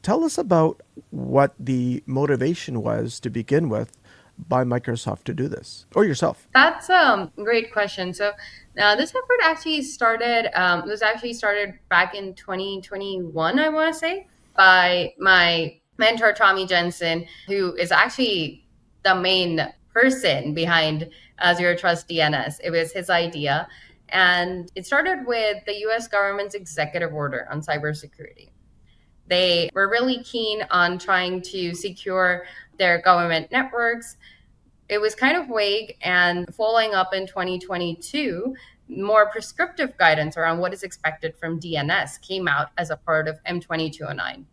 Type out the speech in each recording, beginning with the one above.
Tell us about what the motivation was to begin with by Microsoft to do this, or yourself. That's a great question. So this effort actually started was actually started back in 2021, I want to say, by my mentor Tommy Jensen, who is actually the main person behind Zero Trust DNS. It was his idea, and it started with the U.S. government's executive order on cybersecurity. They were really keen on trying to secure their government networks. It was kind of vague, and following up in 2022, more prescriptive guidance around what is expected from DNS came out as a part of M2209.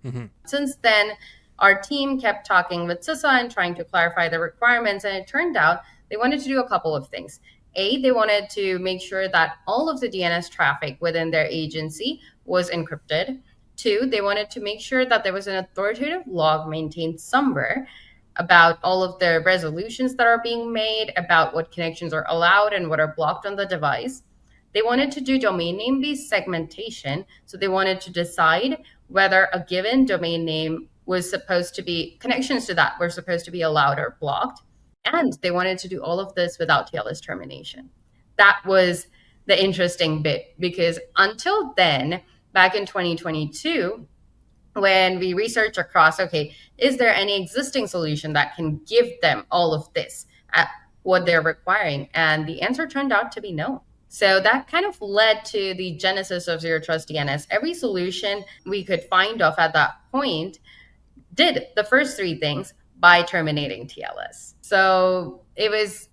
Mm-hmm. Since then, our team kept talking with CISA and trying to clarify the requirements, and it turned out they wanted to do a couple of things. A, they wanted to make sure that all of the DNS traffic within their agency was encrypted. Two, they wanted to make sure that there was an authoritative log maintained somewhere about all of the resolutions that are being made, about what connections are allowed and what are blocked on the device. They wanted to do domain name based segmentation. So they wanted to decide whether a given domain name was supposed to be, connections to that were supposed to be allowed or blocked. And they wanted to do all of this without TLS termination. That was the interesting bit because until then, back in 2022, when we research across, okay, is there any existing solution that can give them all of this at what they're requiring? And the answer turned out to be no. So that kind of led to the genesis of Zero Trust DNS. Every solution we could find of at that point did the first three things by terminating TLS. So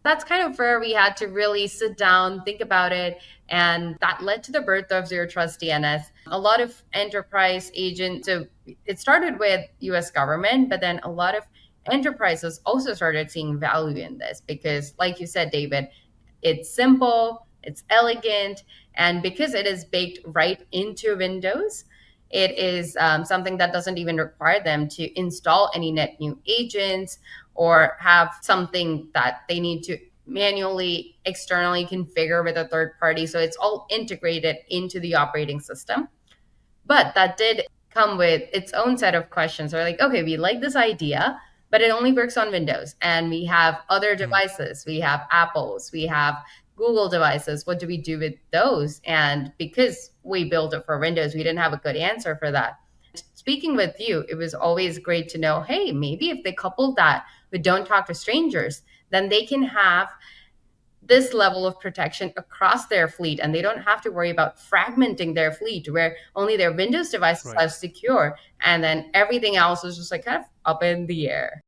that's kind of where we had to really sit down, think about it. And that led to the birth of Zero Trust DNS. A lot of enterprise agents, so it started with US government, but then a lot of enterprises also started seeing value in this because, like you said, David, it's simple, it's elegant, and because it is baked right into Windows, it is something that doesn't even require them to install any net new agents or have something that they need to manually externally configure with a third party. So it's all integrated into the operating system. But that did come with its own set of questions. We're like, okay, we like this idea, but it only works on Windows. And we have other devices. We have Apples, we have Google devices. What do we do with those? And because we built it for Windows, we didn't have a good answer for that. Speaking with you, it was always great to know, hey, maybe if they couple that with Don't Talk to Strangers, then they can have this level of protection across their fleet and they don't have to worry about fragmenting their fleet where only their Windows devices Right. are secure and then everything else is just like kind of up in the air.